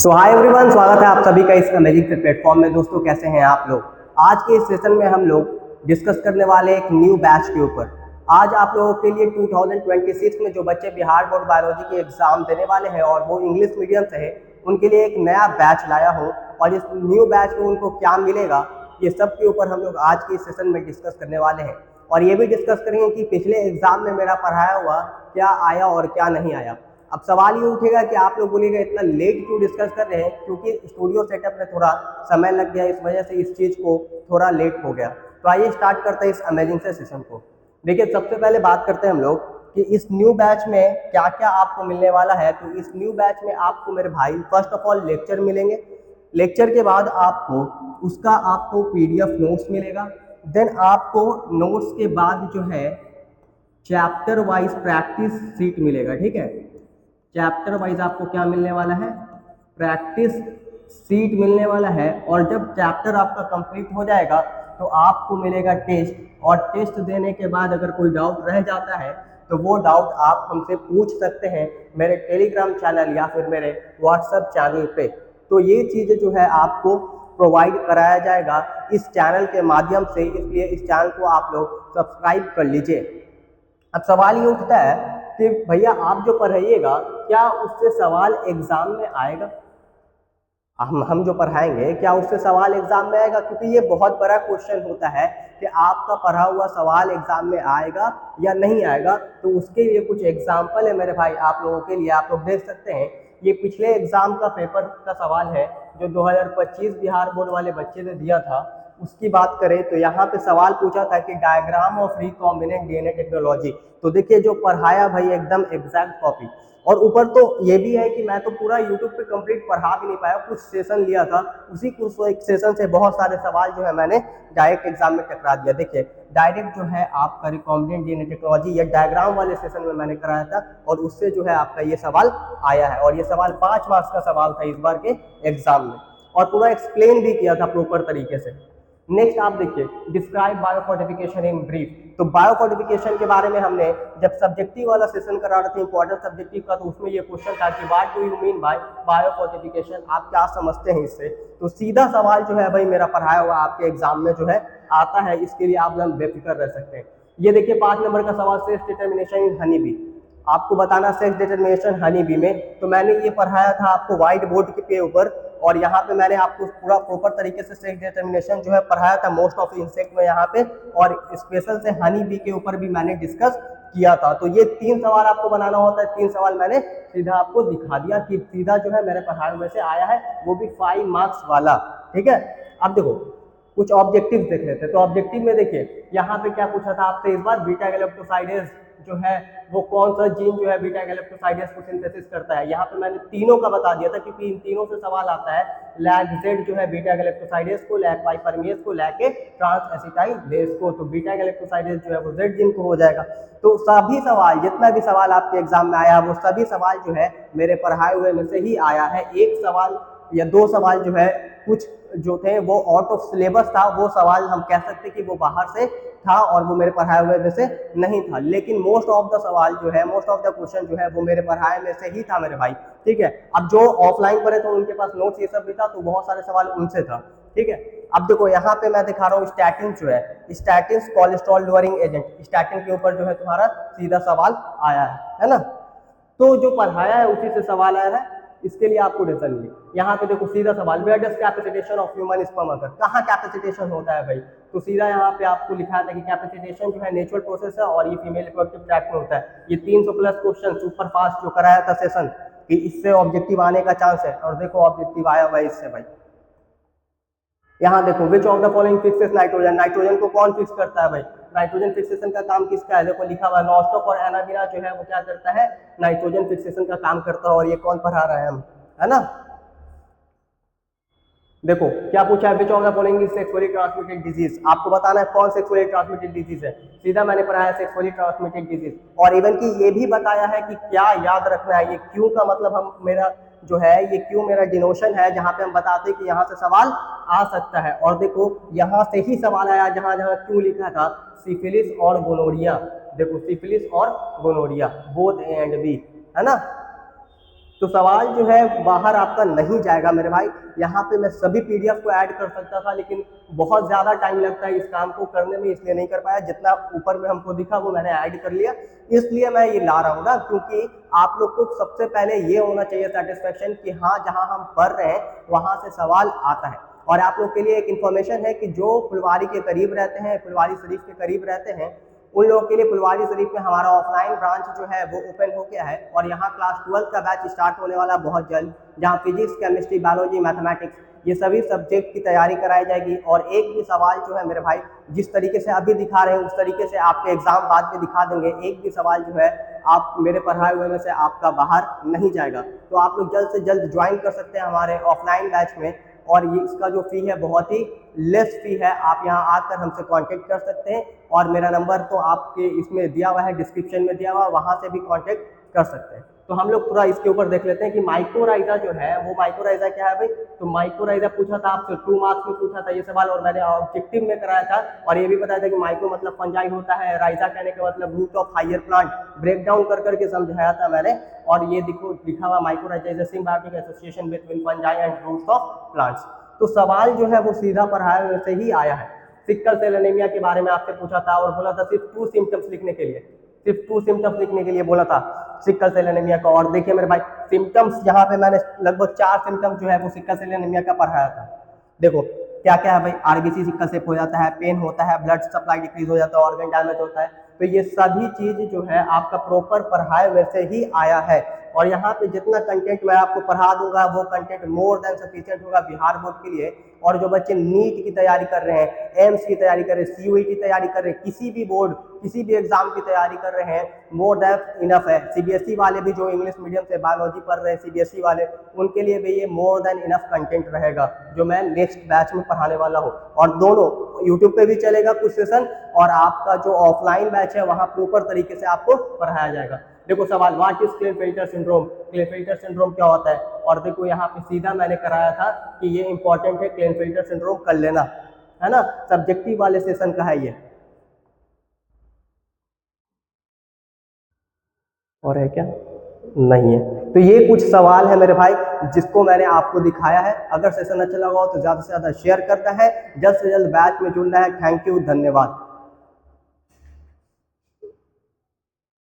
सो hi everyone, स्वागत है आप सभी का इस अमेजिंग से प्लेटफॉर्म में। दोस्तों कैसे हैं आप लोग। आज के इस सेशन में हम लोग डिस्कस करने वाले एक न्यू बैच के ऊपर। आज आप लोगों के लिए 2026 में जो बच्चे बिहार बोर्ड बायोलॉजी के एग्जाम देने वाले हैं और वो इंग्लिश मीडियम से है, उनके लिए एक नया बैच लाया हूँ और इस न्यू बैच में उनको क्या मिलेगा ये सब के ऊपर हम लोग आज के इस सेशन में डिस्कस करने वाले हैं। और ये भी डिस्कस करेंगे कि पिछले एग्जाम में मेरा पढ़ाया हुआ क्या आया और क्या नहीं आया। अब सवाल ये उठेगा कि आप लोग बोलिएगा इतना लेट क्यों डिस्कस कर रहे हैं, क्योंकि स्टूडियो सेटअप में थोड़ा समय लग गया, इस वजह से इस चीज़ को थोड़ा लेट हो गया। तो आइए स्टार्ट करते हैं इस अमेजिंग से सेशन को। देखिए, सबसे पहले बात करते हैं हम लोग कि इस न्यू बैच में क्या क्या आपको मिलने वाला है। तो इस न्यू बैच में आपको मेरे भाई फर्स्ट ऑफ ऑल लेक्चर मिलेंगे। लेक्चर के बाद आपको PDF नोट्स मिलेगा। देन आपको नोट्स के बाद जो है चैप्टर वाइज प्रैक्टिस सीट मिलेगा। ठीक है, चैप्टर वाइज आपको क्या मिलने वाला है, प्रैक्टिस सीट मिलने वाला है। और जब चैप्टर आपका कंप्लीट हो जाएगा तो आपको मिलेगा टेस्ट, और टेस्ट देने के बाद अगर कोई डाउट रह जाता है तो वो डाउट आप हमसे पूछ सकते हैं मेरे टेलीग्राम चैनल या फिर मेरे व्हाट्सएप चैनल पे। तो ये चीज़ जो है आपको प्रोवाइड कराया जाएगा इस चैनल के माध्यम से, इसलिए इस चैनल को आप लोग सब्सक्राइब कर लीजिए। अब सवाल ये उठता है कि भैया आप जो पढ़ाइएगा क्या उससे सवाल एग्जाम में आएगा। हम जो पढ़ाएंगे क्या उससे सवाल एग्जाम में आएगा, क्योंकि ये बहुत बड़ा क्वेश्चन होता है कि आपका पढ़ा हुआ सवाल एग्जाम में आएगा या नहीं आएगा। तो उसके लिए कुछ एग्जाम्पल है मेरे भाई आप लोगों के लिए, आप लोग देख सकते हैं। ये पिछले एग्जाम का पेपर का सवाल है जो 2025 बिहार बोर्ड वाले बच्चे ने दिया था, उसकी बात करें तो यहाँ पे सवाल पूछा था कि diagram of recombinant DNA technology. तो देखिए जो पढ़ाया भाई एकदम एग्जैक्ट कॉपी। और ऊपर तो ये भी है कि मैं तो पूरा यूट्यूब पे कंप्लीट पढ़ा भी नहीं पाया, कुछ सेशन लिया था, उसी कुछ एक सेशन से बहुत सारे सवाल जो है मैंने डायरेक्ट एग्जाम में टकरा दिया। देखिए डायरेक्ट जो है आपका रिकॉम्बिनेंट DNA टेक्नोलॉजी या डायग्राम वाले सेशन में मैंने कराया था और उससे जो है आपका ये सवाल आया है। और ये सवाल 5 मार्क्स का सवाल था इस बार के एग्जाम में, और पूरा एक्सप्लेन भी किया था प्रॉपर तरीके से। नेक्स्ट आप देखिए, डिस्क्राइब बायोफोर्टिफिकेशन इन ब्रीफ। तो बायोफोर्टिफिकेशन के बारे में हमने जब सब्जेक्टिव वाला सेशन करा रहे थे इंपॉर्टेंट सब्जेक्टिव का, तो उसमें ये क्वेश्चन था कि what do you mean by biofortification, आप क्या समझते हैं इससे। तो सीधा सवाल जो है भाई मेरा पढ़ाया हुआ आपके एग्जाम में जो है आता है, इसके लिए आप बेफिक्र रह सकते हैं। ये देखिए 5 नंबर का सवाल, sex determination in honey bee. आपको बताना सेक्स डिटर्मिनेशन हनी बी में। तो मैंने ये पढ़ाया था आपको व्हाइट बोर्ड के ऊपर, और यहाँ पे मैंने आपको पूरा प्रॉपर तरीके से सेक्स डिटर्मिनेशन जो है पढ़ाया था मोस्ट ऑफ इंसेक्ट में यहाँ पे, और स्पेशल से हनी बी के ऊपर भी मैंने डिस्कस किया था। तो ये 3 सवाल आपको बनाना होता है, 3 सवाल मैंने सीधा आपको दिखा दिया कि सीधा जो है मेरे पढ़ाए में से आया है, वो भी 5 मार्क्स वाला। ठीक है, अब देखो कुछ ऑब्जेक्टिव देख लेते हैं। तो ऑब्जेक्टिव में देखिए यहाँ पे क्या पूछा था आपसे इस बार, बीटा गैलेक्टोसाइडेज जो है वो कौन सा जीन जो है बीटा गैलेक्टोसाइडेज को सिंथेसिस करता है। यहाँ पे मैंने तीनों का बता दिया था क्योंकि इन तीनों से सवाल आता है। लैग-जेड जो है बीटा गैलेक्टोसाइडेज को, लैग वाई परमिएज को, लैग के ट्रांस एसिटाइलेज को। तो बीटा गैलेक्टोसाइडेज जो है वो जेड जीन को हो जाएगा। तो सभी सवाल, जितना भी सवाल आपके एग्जाम में आया वो सभी सवाल जो है मेरे पढ़ाए हुए में से ही आया है। एक सवाल या 2 सवाल जो है कुछ जो थे वो आउट ऑफ सिलेबस था, वो सवाल हम कह सकते कि वो बाहर से था और वो मेरे पढ़ाए हुए में से नहीं था। लेकिन मोस्ट ऑफ द सवाल जो है, मोस्ट ऑफ द क्वेश्चन जो है वो मेरे पढ़ाए में से ही था मेरे भाई। ठीक है, अब जो ऑफलाइन पढ़े तो उनके पास नोट्स ये सब भी था, तो बहुत सारे सवाल उनसे था। ठीक है, अब देखो यहाँ पे मैं दिखा रहा हूँ स्टैटिन जो है, statin cholesterol lowering agent, statin के ऊपर जो है तुम्हारा सीधा सवाल आया है ना। तो जो पढ़ाया है उसी से सवाल आया है, इसके लिए आपको रीजन नहीं। यहाँ पे देखो सीधा सवाल, where does capacitation of human sperm occur, कहाँ कैपेसिटेशन होता है भाई। तो सीधा यहाँ पे आपको लिखा था कि कैपेसिटेशन जो है नेचुरल प्रोसेस है और ये फीमेल रिप्रोडक्टिव ट्रैक्ट में होता है। ये 300 प्लस क्वेश्चन सुपर फास्ट जो कराया था सेशन, कि इससे ऑब्जेक्टिव आने का चांस है, और देखो ऑब्जेक्टिव आया भाई इससे भाई। यहाँ देखो which of the following fixes nitrogen, nitrogen को कौन फिक्स करता है भाई। नाइट्रोजन फिक्सेशन का काम किसका है, देखो लिखा हुआ नॉस्टॉक और एनाबिना जो है वो क्या करता है, नाइट्रोजन फिक्सेशन का काम करता है। और ये कौन पढ़ा रहा है हम, है ना। देखो क्या पूछा है, which of the following is sexually transmitted disease, आपको बताना है कौन सेक्सुअली ट्रांसमिटेड डिजीज है। सीधा मैंने पढ़ाया सेक्सुअली ट्रांसमिटेड डिजीज, और इवन की ये भी बताया है कि क्या याद रखना है। ये क्यों का मतलब हम मेरा जो है ये क्यों मेरा डिनोशन है, जहां पे हम बताते हैं कि यहाँ से सवाल आ सकता है। और देखो यहाँ से ही सवाल आया जहां जहां क्यों लिखा था, सिफिलिस और गोनोरिया। देखो सिफिलिस और gonorrhoea both A and B, है ना। तो सवाल जो है बाहर आपका नहीं जाएगा मेरे भाई। यहाँ पे मैं सभी पीडीएफ को ऐड कर सकता था, लेकिन बहुत ज़्यादा टाइम लगता है इस काम को करने में, इसलिए नहीं कर पाया। जितना ऊपर में हमको दिखा वो मैंने ऐड कर लिया, इसलिए मैं ये ला रहा हूँ ना, क्योंकि आप लोग को सबसे पहले ये होना चाहिए सेटिस्फेक्शन कि हाँ जहाँ हम पढ़ रहे हैं वहाँ से सवाल आता है। और आप लोग के लिए एक इन्फॉर्मेशन है कि जो फुलवारी के करीब रहते हैं, फुलवारी शरीफ के करीब रहते हैं, उन लोगों के लिए फुलवारी शरीफ में हमारा ऑफलाइन ब्रांच जो है वो ओपन हो गया है। और यहाँ क्लास 12 का बैच स्टार्ट होने वाला बहुत जल्द, जहाँ फिजिक्स, केमिस्ट्री, बायोलॉजी, मैथमेटिक्स ये सभी सब्जेक्ट की तैयारी कराई जाएगी। और एक भी सवाल जो है मेरे भाई जिस तरीके से अभी दिखा रहे हैं उस तरीके से आपके एग्जाम बाद में दिखा देंगे। एक भी सवाल जो है आप मेरे पढ़ाए हुए में से आपका बाहर नहीं जाएगा। तो आप लोग जल्द से जल्द ज्वाइन कर सकते हैं हमारे ऑफलाइन बैच में। और ये इसका जो फी है बहुत ही लेस फी है। आप यहाँ आकर हमसे कांटेक्ट कर सकते हैं, और मेरा नंबर तो आपके इसमें दिया हुआ है, डिस्क्रिप्शन में दिया हुआ, वहाँ से भी कांटेक्ट कर सकते हैं। तो हम लोग थोड़ा इसके ऊपर देख लेते हैं कि माइक्रोराइजा जो है वो माइक्रोराइजा क्या है भाई। तो माइक्रोराइजा पूछा था आपसे 2 मार्क्स में पूछा था ये सवाल, और मैंने ऑब्जेक्टिव में कराया था। और ये भी बताया था कि माइक्रो मतलब फंजाई होता है, राइजा कहने का मतलब root of higher plant, break down कर करके समझाया था मैंने। और ये देखो लिखा हुआ mycorrhiza is a symbiotic association between fungi and roots of plants. तो सवाल जो है वो सीधा पढ़ाए हुए से ही आया है। सिकल सेल एनीमिया के बारे में आपसे पूछा था और बोला था सिर्फ 2 सिम्टम्स लिखने के लिए, सिर्फ 2 सिम्टम्स लिखने के लिए बोला था सिकल सेल एनीमिया का। और देखिए मेरे भाई सिम्टम्स यहाँ पे मैंने लगभग 4 सिम्टम्स जो है वो सिकल सेल एनीमिया का पढ़ाया था। देखो क्या क्या है भाई, आरबीसी सिकल सेल हो जाता है, पेन होता है, ब्लड सप्लाई डिक्रीज हो जाता है, ऑर्गन डैमेज होता है। तो ये सभी चीज जो है आपका प्रॉपर पढ़ाए वैसे ही आया है। और यहाँ पे जितना कंटेंट मैं आपको पढ़ा दूंगा वो कंटेंट मोर देन सफिशिएंट होगा बिहार बोर्ड के लिए। और जो बच्चे नीट की तैयारी कर रहे हैं, एम्स की तैयारी कर रहे हैं, सीयूई की तैयारी कर रहे हैं, किसी भी बोर्ड किसी भी एग्जाम की तैयारी कर रहे हैं, मोर देन इनफ है। सीबीएसई वाले भी जो इंग्लिश मीडियम से बायोलॉजी पढ़ रहे हैं, सीबीएसई वाले, उनके लिए भी ये मोर देन इनफ कंटेंट रहेगा जो मैं नेक्स्ट बैच में पढ़ाने वाला हूँ। और दोनों यूट्यूब पे भी चलेगा कुछ सेशन, और आपका जो ऑफलाइन बैच है वहाँ प्रॉपर तरीके से आपको पढ़ाया जाएगा। देखो सवाल, व्हाट इज क्लेनफेल्टर सिंड्रोम, क्लेनफेल्टर सिंड्रोम क्या होता है। और देखो यहाँ पे सीधा मैंने कराया था कि ये इंपॉर्टेंट है, क्लेनफेल्टर सिंड्रोम कर लेना, है ना, सब्जेक्टिव वाले सेशन का है ये। और है क्या, नहीं है। तो ये कुछ सवाल है मेरे भाई जिसको मैंने आपको दिखाया है। अगर सेशन अच्छा लगा हो तो ज़्यादा से ज़्यादा शेयर करना है, जल्द से जल्द बैच में जुड़ना है। थैंक यू, धन्यवाद।